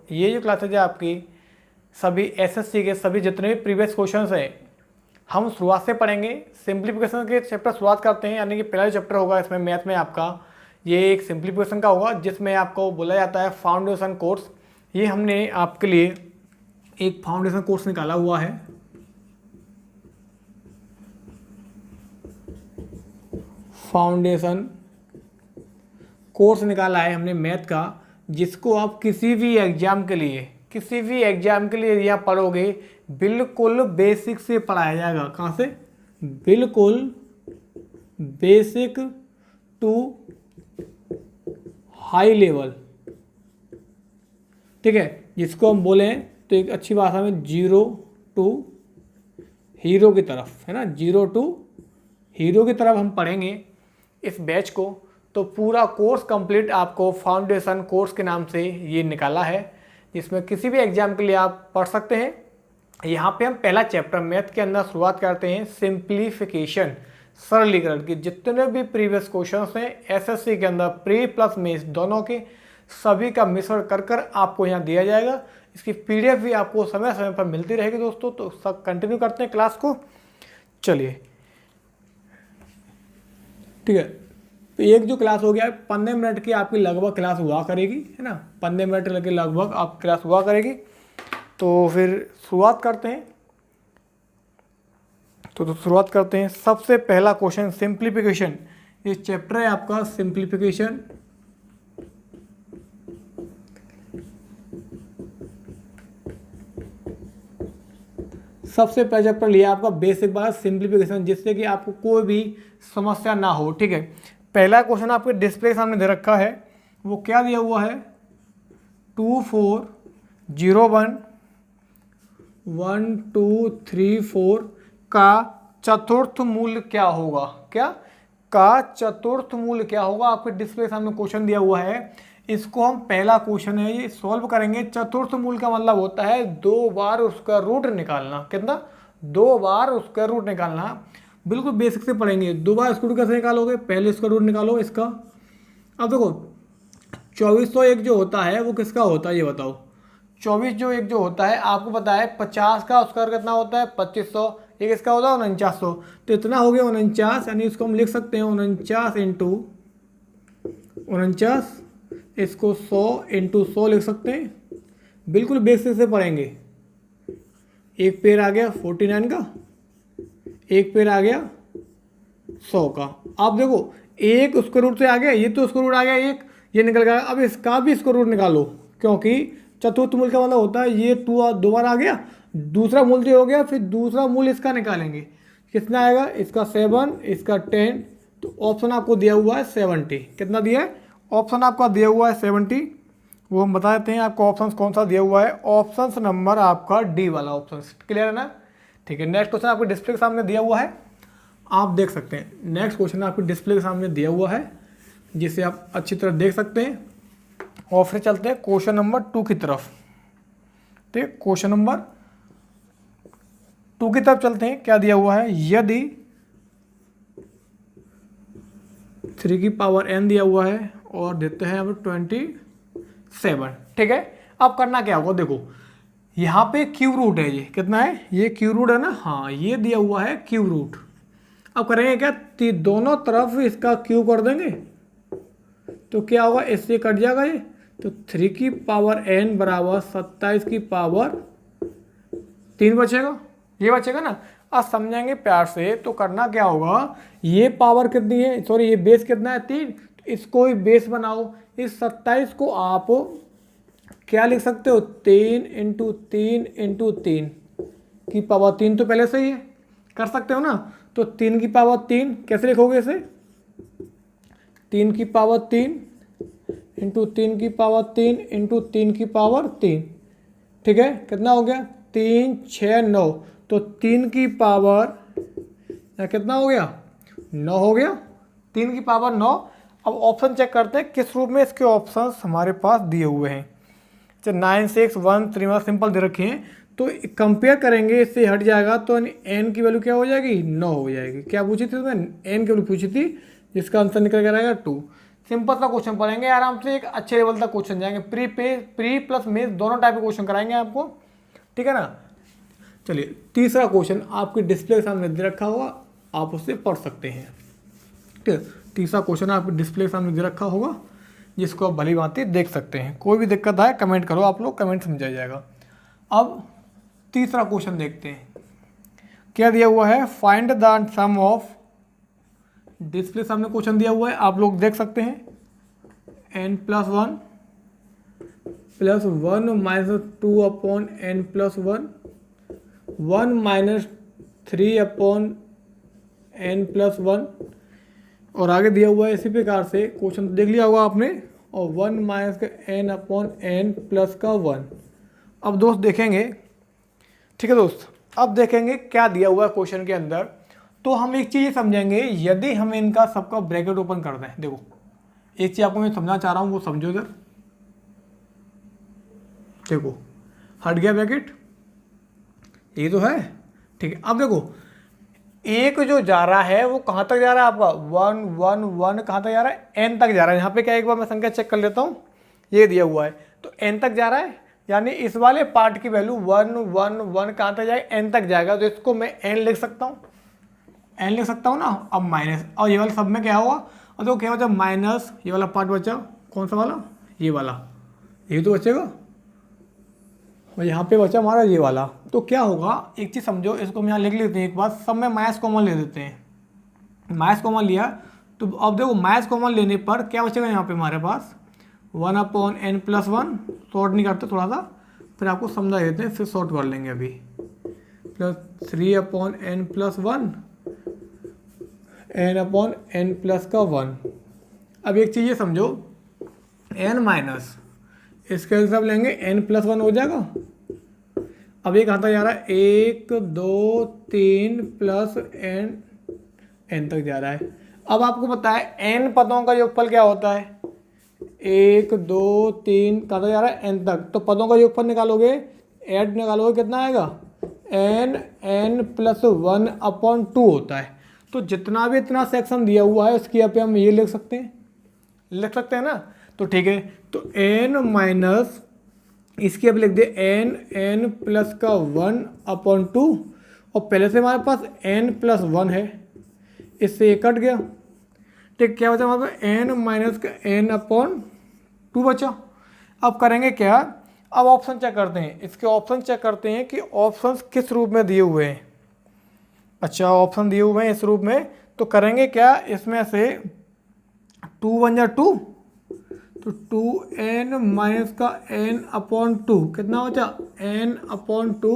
ये जो क्लासेज है आपकी सभी एसएससी के सभी जितने भी प्रीवियस क्वेश्चंस हैं हम शुरुआत से पढ़ेंगे। सिंप्लीफिकेशन के चैप्टर शुरुआत करते हैं, यानी कि पहला चैप्टर होगा इसमें मैथ में आपका, ये एक सिंप्लीफिकेशन का होगा जिसमें आपको बोला जाता है फाउंडेशन कोर्स। ये हमने आपके लिए एक फाउंडेशन कोर्स निकाला हुआ है, फाउंडेशन कोर्स निकाला है हमने मैथ का, जिसको आप किसी भी एग्जाम के लिए यदि आप पढ़ोगे बिल्कुल बेसिक से पढ़ाया जाएगा। कहाँ से? बिल्कुल बेसिक टू हाई लेवल, ठीक है, जिसको हम बोलें तो एक अच्छी भाषा में जीरो टू हीरो की तरफ, है ना, जीरो टू हीरो की तरफ हम पढ़ेंगे इस बैच को। तो पूरा कोर्स कंप्लीट आपको फाउंडेशन कोर्स के नाम से ये निकाला है, जिसमें किसी भी एग्जाम के लिए आप पढ़ सकते हैं। यहाँ पे हम पहला चैप्टर मैथ के अंदर शुरुआत करते हैं सिंप्लीफिकेशन, सरलीकरण की। जितने भी प्रीवियस क्वेश्चंस हैं एसएससी के अंदर प्री प्लस मेंस दोनों के, सभी का मिश्रण कर आपको यहाँ दिया जाएगा। इसकी पीडीएफ भी आपको समय समय पर मिलती रहेगी दोस्तों। तो सब कंटिन्यू करते हैं क्लास को, चलिए ठीक है। तो एक जो क्लास हो गया 15 मिनट की आपकी लगभग क्लास हुआ करेगी, है ना, 15 मिनट लगे लगभग आप क्लास हुआ करेगी। तो फिर शुरुआत करते हैं। तो शुरुआत करते हैं। सबसे पहला क्वेश्चन सिंप्लीफिकेशन, ये चैप्टर है आपका सिंप्लीफिकेशन। सबसे पहला चैप्टर लिया आपका बेसिक बात सिंप्लीफिकेशन, जिससे कि आपको कोई भी समस्या ना हो, ठीक है। पहला क्वेश्चन आपके डिस्प्ले के सामने दे रखा है, वो क्या दिया हुआ है 2401 1 2 3 4 का चतुर्थ मूल्य क्या होगा। क्या का चतुर्थ मूल्य क्या होगा, आपके डिस्प्ले के सामने क्वेश्चन दिया हुआ है। इसको हम पहला क्वेश्चन है ये सॉल्व करेंगे। चतुर्थ मूल्य का मतलब होता है 2 बार उसका रूट निकालना। कितना? 2 बार उसका रूट निकालना। बिल्कुल बेसिक से पढ़ेंगे। 2 बार इसका रूट कैसे निकालोगे, पहले इसका रूट निकालो इसका। अब देखो 2401 जो होता है वो किसका होता है ये बताओ। 24 जो एक जो होता है आपको पता है 50 का उसका कितना होता है 2500, एक इसका होता है 4900। तो इतना हो गया 49, यानी इसको हम लिख सकते हैं 49 इंटू 49, इसको 100 इंटू 100 लिख सकते हैं। बिल्कुल बेसिक से पढ़ेंगे। एक पेड़ आ गया 49 का, एक पेड़ आ गया 100 का। आप देखो एक उसके रूट से आ गया, ये तो उसका रूट आ गया एक, ये निकल गया। अब इसका भी इसको रूट निकालो, क्योंकि चतुर्थ मूल्य का मतलब होता है ये 2 बार आ गया, दूसरा मूल्य हो गया, फिर दूसरा मूल्य इसका निकालेंगे। कितना आएगा इसका 7, इसका 10। तो ऑप्शन आपको दिया हुआ है 70। कितना दिया है? ऑप्शन आपका दिया हुआ है 70। वो हम बता देते हैं आपको ऑप्शन कौन सा दिया हुआ है। ऑप्शन नंबर आपका डी वाला ऑप्शन। क्लियर है ना? ठीक है। नेक्स्ट क्वेश्चन आपके डिस्प्ले के सामने दिया हुआ है, आप देख सकते हैं। नेक्स्ट क्वेश्चन आपके डिस्प्ले के सामने दिया हुआ है, जिसे आप अच्छी तरह देख सकते हैं। और फिर चलते हैं क्वेश्चन नंबर 2 की तरफ। ठीक है, क्वेश्चन नंबर 2 की तरफ चलते हैं। क्या दिया हुआ है, यदि 3 की पावर n दिया हुआ है और देते हैं अब 27। ठीक है, अब करना क्या होगा, देखो यहाँ पे क्यूब रूट है, ये कितना है, ये क्यूब रूट है ना, हाँ ये दिया हुआ है क्यूब रूट। अब करेंगे क्या, दोनों तरफ इसका क्यूब कर देंगे, तो क्या होगा, इससे कट जाएगा ये। तो 3 की पावर n बराबर 27 की पावर 3 बचेगा, ये बचेगा ना। अब समझेंगे प्यार से। तो करना क्या होगा, ये पावर कितनी है, सॉरी ये बेस कितना है 3, तो इसको ही बेस बनाओ। इस 27 को आप क्या लिख सकते हो, 3 इंटू 3 इंटू 3 की पावर 3, तो पहले से ही है, कर सकते हो ना। तो 3 की पावर 3 कैसे लिखोगे इसे, 3 की पावर 3 इंटू 3 की पावर 3 इंटू 3 की पावर 3। ठीक है, कितना हो गया, 3 6 9, तो 3 की पावर कितना हो गया, 9 हो गया, 3 की पावर 9। अब ऑप्शन चेक करते हैं किस रूप में इसके ऑप्शंस हमारे पास दिए हुए हैं। 9 6 1 3 सिंपल दे रखे हैं, तो कंपेयर करेंगे, इससे हट जाएगा तो n की वैल्यू क्या हो जाएगी, 9 हो जाएगी। क्या पूछी थी तुम्हें, n की वैल्यू पूछी थी, जिसका आंसर निकल कर आएगा 2। सिंपल सा क्वेश्चन पढ़ेंगे आराम से, एक अच्छे लेवल तक क्वेश्चन जाएंगे। प्री प्लस मेंस दोनों टाइप के क्वेश्चन कराएंगे आपको, ठीक है ना। चलिए तीसरा क्वेश्चन आपके डिस्प्ले के सामने दे रखा होगा, आप उससे पढ़ सकते हैं। ठीक है, तीसरा क्वेश्चन आपके डिस्प्ले के सामने दे रखा होगा, जिसको आप भली भांति देख सकते हैं। कोई भी दिक्कत आए कमेंट करो, आप लोग कमेंट समझा जाएगा। अब तीसरा क्वेश्चन देखते हैं, क्या दिया हुआ है, find the sum of, display सामने क्वेश्चन दिया हुआ है, आप लोग देख सकते हैं, n + 1 + 1 - 2 upon n + 1, 1 - 3 upon n + 1, और आगे दिया हुआ है इसी प्रकार से क्वेश्चन देख लिया होगा आपने, और 1 - n अपॉन n + 1। अब दोस्त देखेंगे, ठीक है दोस्त, अब देखेंगे क्या दिया हुआ है क्वेश्चन के अंदर। तो हम एक चीज़ समझेंगे, यदि हम इनका सबका ब्रैकेट ओपन कर दें, देखो एक चीज़ आपको मैं समझना चाह रहा हूँ, वो समझो इधर, देखो हट गया ब्रैकेट, ये तो है, ठीक है। अब देखो एक जो जा रहा है वो कहाँ तक जा रहा है आपका, 1 1 1 कहाँ तक जा रहा है, n तक जा रहा है। यहाँ पे क्या, एक बार मैं संख्या चेक कर लेता हूँ, ये दिया हुआ है तो n तक जा रहा है, यानी इस वाले पार्ट की वैल्यू 1 1 1 कहाँ तक जाएगा, n तक जाएगा। तो इसको मैं n लिख सकता हूँ, n लिख सकता हूँ ना। अब माइनस, और ये वाला सब में क्या होगा, और देखो क्या बचा, माइनस ये वाला पार्ट बचा, कौन सा वाला, ये वाला, ये तो बचेगा, और यहाँ पे बचा हमारा ये वाला। तो क्या होगा, एक चीज़ समझो, इसको हम यहाँ लिख लेते हैं एक बार, सब में माइनस कॉमन ले देते हैं। माइनस कॉमन लिया तो अब देखो माइनस कॉमन लेने पर क्या बचेगा यहाँ पे हमारे पास, 1 अपॉन n + 1, शॉर्ट नहीं करते थोड़ा सा, फिर आपको समझा देते हैं, फिर शॉर्ट कर लेंगे अभी, plus 3 upon n + 1, n upon n + 1। अब एक चीज़ ये समझो, n माइनस इसके सब लेंगे, n + 1 हो जाएगा। अब ये कहाँ तक जा रहा है, 1 2 3 प्लस n तक जा रहा है। अब आपको पता है n पदों का योगफल क्या होता है, 1 2 3 कहाँ तक जा रहा है, n तक। तो पदों का योगफल निकालोगे, ऐड निकालोगे, कितना आएगा, n + 1 अपॉन 2 होता है। तो जितना भी इतना सेक्शन दिया हुआ है उसकी यहाँ पे हम ये लिख सकते हैं ना। तो ठीक है, तो n माइनस इसकी अब लिख दे n + 1 अपॉन 2, और पहले से हमारे पास n + 1 है, इससे ये कट गया, ठीक, क्या बचा हमारे पास, n - n अपॉन 2 बचा। अब करेंगे क्या, अब ऑप्शन चेक करते हैं, इसके ऑप्शन चेक करते हैं कि ऑप्शंस किस रूप में दिए हुए हैं। अच्छा ऑप्शन दिए हुए हैं इस रूप में, तो करेंगे क्या, इसमें से 2 × 1 = 2, तो 2n - n अपॉन 2 कितना बचा, n अपॉन 2,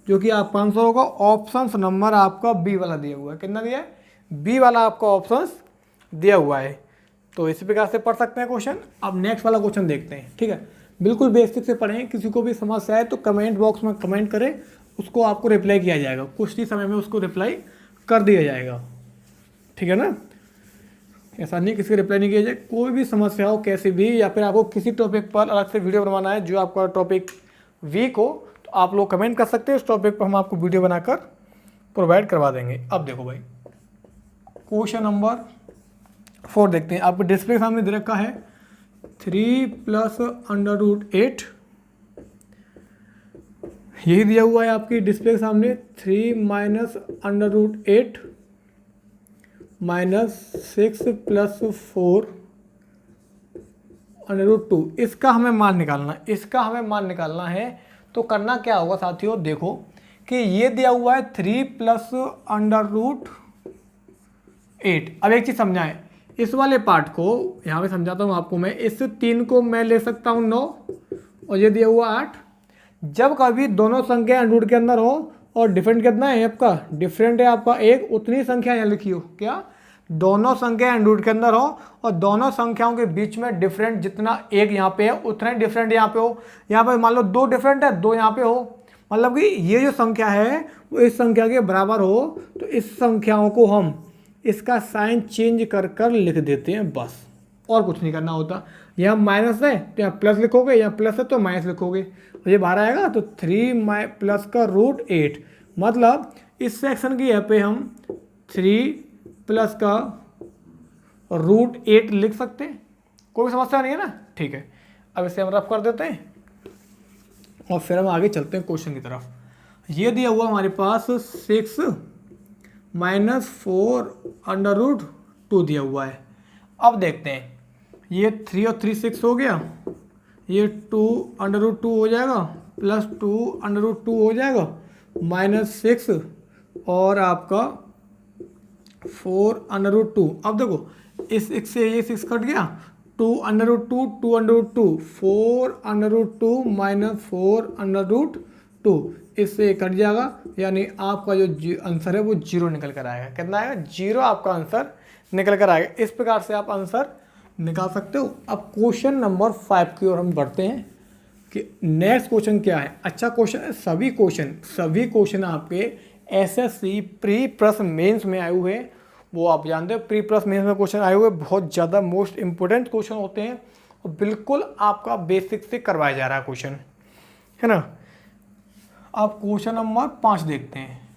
जो कि आपका आंसर होगा। ऑप्शंस नंबर आपका बी वाला दिया हुआ है, कितना दिया है, बी वाला आपका ऑप्शंस दिया हुआ है। तो इसी प्रकार से पढ़ सकते हैं क्वेश्चन। अब नेक्स्ट वाला क्वेश्चन देखते हैं, ठीक है, बिल्कुल बेसिक से पढ़ें। किसी को भी समस्या है तो कमेंट बॉक्स में कमेंट करें, उसको आपको रिप्लाई किया जाएगा, कुछ ही समय में उसको रिप्लाई कर दिया जाएगा, ठीक है ना। ऐसा नहीं किसी का रिप्लाई नहीं किया जाए, कोई भी समस्या हो कैसी भी, या फिर आपको किसी टॉपिक पर अलग से वीडियो बनवाना है जो आपका टॉपिक वीक हो, तो आप लोग कमेंट कर सकते हैं, उस टॉपिक पर हम आपको वीडियो बनाकर प्रोवाइड करवा देंगे। अब देखो भाई क्वेश्चन नंबर 4 देखते हैं, आपको डिस्प्ले के सामने दे रखा है 3 + √8, यही दिया हुआ है आपकी डिस्प्ले के सामने, 3 - √8 -6 + 4 √2, इसका हमें मान निकालना है। तो करना क्या होगा साथियों, देखो कि ये दिया हुआ है 3 + √8। अब एक चीज़ समझाएं, इस वाले पार्ट को यहाँ पे समझाता हूँ आपको मैं, इस 3 को मैं ले सकता हूँ 9, और ये दिया हुआ 8। जब कभी दोनों संख्या अंडर के अंदर हो और डिफरेंट कितना है आपका, डिफरेंट है आपका 1, उतनी संख्या यहाँ लिखी हो, क्या, दोनों संख्या अंडर के अंदर हो और दोनों संख्याओं के बीच में डिफरेंट जितना एक यहाँ पे है उतना ही डिफरेंट यहाँ पे हो। यहाँ पे मान लो 2 डिफरेंट है, 2 यहाँ पे हो, मतलब कि ये जो संख्या है वो इस संख्या के बराबर हो, तो इस संख्याओं को हम इसका साइन चेंज कर कर लिख देते हैं, बस और कुछ नहीं करना होता। यहाँ माइनस है तो यहाँ प्लस लिखोगे, यहाँ प्लस है तो माइनस लिखोगे, तो ये बाहर आएगा। तो 3 + का √8, मतलब इस सेक्शन की यहाँ पे हम 3 + का √8 लिख सकते हैं, कोई भी समस्या नहीं है ना, ठीक है। अब इसे हम रफ कर देते हैं और फिर हम आगे चलते हैं क्वेश्चन की तरफ। ये दिया हुआ हमारे पास 6 माइनस 4√2 दिया हुआ है। अब देखते हैं, ये 3 और 3 6 हो गया, ये 2√2 हो जाएगा, प्लस 2√2 हो जाएगा, -6 और आपका 4√2। अब देखो इस 6 से ये 6 कट गया, 2√2 2√2 4√2 माइनस 4√2, इससे कट जाएगा, यानी आपका जो आंसर है वो 0 निकल कर आएगा। कितना आएगा? 0 आपका आंसर निकल कर आएगा। इस प्रकार से आप आंसर निकाल सकते हो। अब क्वेश्चन नंबर 5 की ओर हम बढ़ते हैं कि नेक्स्ट क्वेश्चन क्या है। अच्छा क्वेश्चन है, सभी क्वेश्चन आपके एसएससी प्री प्लस मेंस में आए हुए हैं। वो आप जानते हो, प्री प्लस मेंस में क्वेश्चन आए हुए बहुत ज़्यादा मोस्ट इंपोर्टेंट क्वेश्चन होते हैं और बिल्कुल आपका बेसिक से करवाया जा रहा है क्वेश्चन, है ना। आप क्वेश्चन नंबर 5 देखते हैं।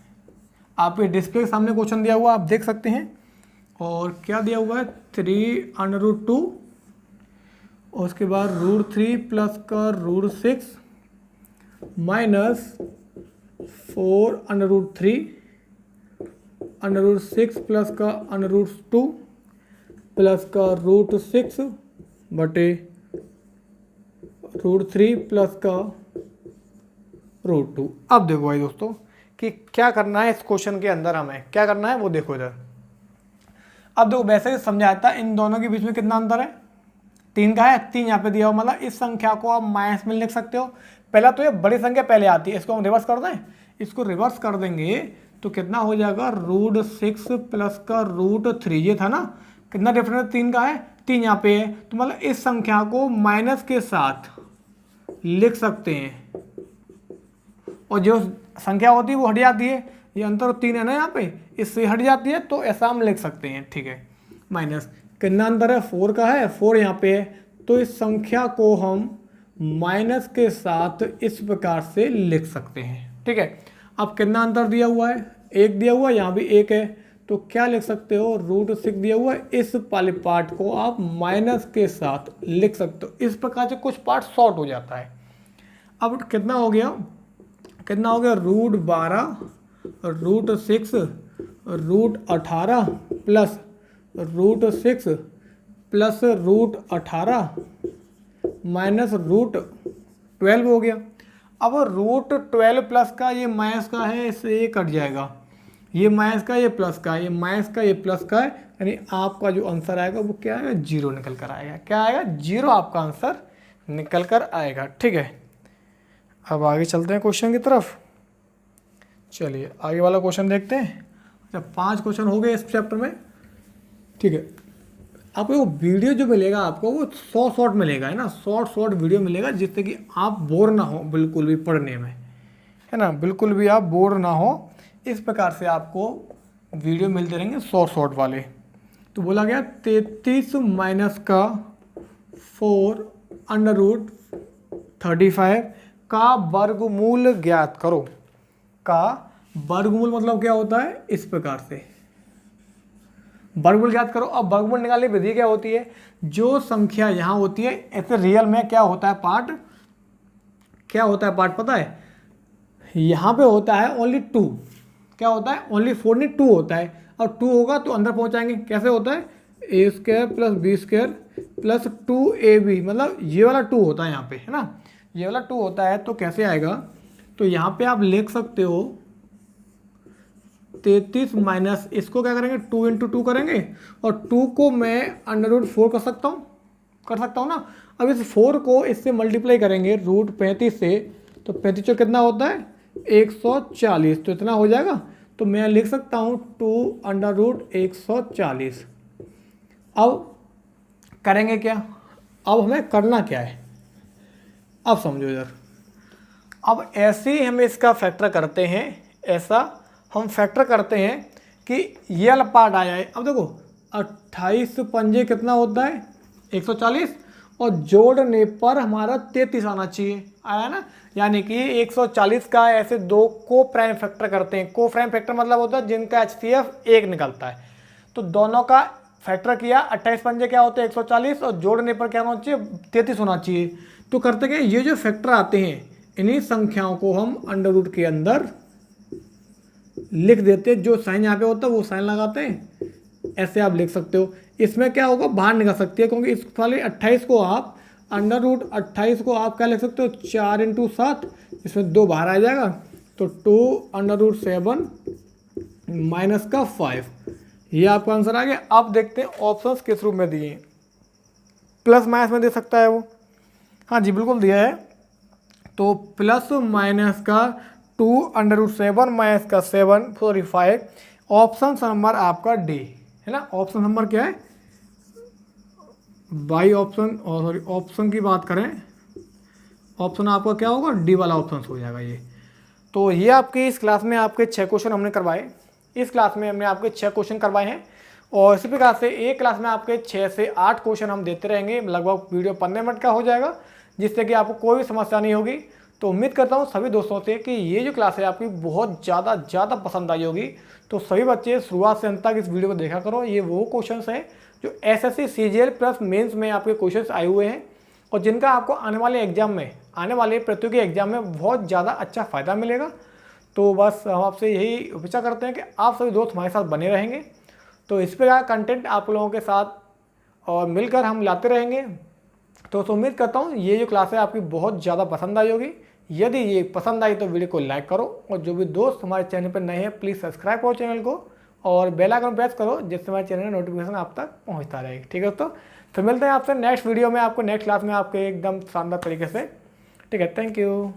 आपके डिस्प्ले के सामने क्वेश्चन दिया हुआ आप देख सकते हैं, और क्या दिया हुआ है 3√2 और उसके बाद √3 प्लस का √6 माइनस 4√3 √6 प्लस का √2 प्लस का √6 बटे √3 प्लस का √2। अब देखो भाई दोस्तों कि क्या करना है इस क्वेश्चन के अंदर, हमें क्या करना है वो देखो इधर। अब देखो वैसे समझाया था इन दोनों के बीच में कितना अंतर है, 3 का है, 3 यहाँ पे दिया हुआ, मतलब इस संख्या को आप माइनस में लिख सकते हो। पहला तो ये बड़ी संख्या पहले आती है, इसको हम रिवर्स कर दें, इसको रिवर्स कर देंगे तो कितना हो जाएगा √6 प्लस का √3, ये था ना, कितना डिफरेंस 3 का है, 3 यहाँ पे है, तो मतलब इस संख्या को माइनस के साथ लिख सकते हैं और जो संख्या होती है वो हट जाती है, ये अंतर 3 है ना यहाँ पे, इससे हट जाती है, तो ऐसा हम लिख सकते हैं, ठीक है। माइनस कितना अंतर है, 4 का है, 4 यहाँ पे है, तो इस संख्या को हम माइनस के साथ इस प्रकार से लिख सकते हैं, ठीक है। अब कितना अंतर दिया हुआ है, 1 दिया हुआ है, यहाँ भी 1 है, तो क्या लिख सकते हो, √6 दिया हुआ है, इस वाले पार्ट को आप माइनस के साथ लिख सकते हो। इस प्रकार से कुछ पार्ट शॉर्ट हो जाता है। अब कितना हो गया, √12 √6 √18 प्लस √6 प्लस √18 माइनस √12 हो गया। अब √12 प्लस का ये माइनस का है, इससे ये कट जाएगा, ये माइनस का ये प्लस का, ये माइनस का ये प्लस का है, यानी आपका जो आंसर आएगा वो क्या आएगा, 0 निकल कर आएगा। क्या आएगा, 0 आपका आंसर निकल कर आएगा, ठीक है। अब आगे चलते हैं क्वेश्चन की तरफ। चलिए आगे वाला क्वेश्चन देखते हैं। जब 5 क्वेश्चन हो गए इस चैप्टर में, ठीक है। आपको वीडियो जो मिलेगा आपको वो शॉर्ट मिलेगा, है ना, शॉर्ट वीडियो मिलेगा, जिससे कि आप बोर ना हो बिल्कुल भी पढ़ने में, है ना, बिल्कुल भी आप बोर ना हो। इस प्रकार से आपको वीडियो मिलते रहेंगे शॉर्ट वाले। तो बोला गया 33 माइनस का 4√35 का वर्गमूल ज्ञात करो। का वर्गमूल मतलब क्या होता है, इस प्रकार से वर्गमूल ज्ञात करो। अब वर्गमूल निकालने की विधि क्या होती है, जो संख्या यहाँ होती है, ऐसे रियल में क्या होता है पार्ट, पता है, यहाँ पे होता है ओनली 2, क्या होता है, ओनली 4 नहीं 2 होता है, और 2 होगा तो अंदर पहुँचाएंगे, कैसे होता है, a² plus b² plus 2ab, मतलब ये वाला 2 होता है यहाँ पे, है ना, ये वाला 2 होता है। तो कैसे आएगा, तो यहाँ पे आप लिख सकते हो 33 माइनस, इसको क्या करेंगे, 2 × 2 करेंगे, और 2 को मैं √4 कर सकता हूँ ना। अब इस 4 को इससे मल्टीप्लाई करेंगे √35 से, तो 35 कितना होता है, 140, तो इतना हो जाएगा। तो मैं लिख सकता हूँ 2√140। अब करेंगे क्या, अब हमें करना क्या है, अब समझो इधर। अब ऐसे ही हम इसका फैक्टर करते हैं, ऐसा हम फैक्टर करते हैं कि ये वाला पार्ट आ जाए। अब देखो 28 पंजे कितना होता है, 140, और जोड़ने पर हमारा 33 आना चाहिए, आया ना, यानी कि 140 का ऐसे 2 को प्राइम फैक्टर करते हैं। को प्राइम फैक्टर मतलब होता है जिनका HCF 1 निकलता है, तो दोनों का फैक्टर किया, 28 पंजे क्या होते हैं 140, और जोड़ने पर क्या होना चाहिए 33 होना चाहिए। तो करते क्या, ये जो फैक्टर आते हैं इन्हीं संख्याओं को हम अंडर रूट के अंदर लिख देते हैं। जो साइन यहाँ पे होता है वो साइन लगाते हैं, ऐसे आप लिख सकते हो। इसमें क्या होगा, बाहर निकल सकती है, क्योंकि इस वाले 28 को आप अंडर रूट 28 को आप क्या लिख सकते हो 4 × 7, इसमें 2 बाहर आ जाएगा, तो 2 अंडर रूट 7 माइनस का 5, ये आपका आंसर आ गया। अब देखते हैं ऑप्शंस किस रूप में दिए हैं। प्लस माइनस में दे सकता है वो, हाँ जी बिल्कुल दिया है। तो प्लस माइनस का 2 अंडर रूट 7 माइनस का 5, ऑप्शन नंबर आपका डी है ना। ऑप्शन नंबर क्या है, बाई ऑप्शन, और सॉरी ऑप्शन की बात करें, ऑप्शन आपका क्या होगा, डी वाला ऑप्शन हो जाएगा ये। तो ये आपकी इस क्लास में आपके 6 क्वेश्चन हमने करवाए। इस क्लास में हमने आपके 6 क्वेश्चन करवाए हैं, और इसी प्रकार से एक क्लास में आपके 6 से 8 क्वेश्चन हम देते रहेंगे। लगभग वीडियो 15 मिनट का हो जाएगा, जिससे कि आपको कोई भी समस्या नहीं होगी। तो उम्मीद करता हूँ सभी दोस्तों से कि ये जो क्लास है आपकी बहुत ज़्यादा पसंद आई होगी। तो सभी बच्चे शुरुआत से अंत तक इस वीडियो को देखा करो। ये वो क्वेश्चंस हैं जो एसएससी सीजीएल प्लस मेंस में आपके क्वेश्चंस आए हुए हैं, और जिनका आपको आने वाले एग्जाम में, आने वाले प्रतियोगी एग्जाम में बहुत ज़्यादा अच्छा फ़ायदा मिलेगा। तो बस हम आपसे यही अपेक्षा करते हैं कि आप सभी दोस्त हमारे साथ बने रहेंगे। तो इस प्रकार कंटेंट आप लोगों के साथ और मिलकर हम लाते रहेंगे। तो उम्मीद करता हूँ ये जो क्लास है आपकी बहुत ज़्यादा पसंद आई होगी। यदि ये पसंद आई तो वीडियो को लाइक करो, और जो भी दोस्त हमारे चैनल पर नए हैं प्लीज़ सब्सक्राइब करो चैनल को, और बेल आइकन प्रेस करो, जिससे हमारे चैनल में नोटिफिकेशन आप तक पहुँचता रहेगा। ठीक है दोस्तों, फिर मिलते हैं आपसे नेक्स्ट वीडियो में, आपको नेक्स्ट क्लास में आपके एकदम शानदार तरीके से। ठीक है, थैंक यू।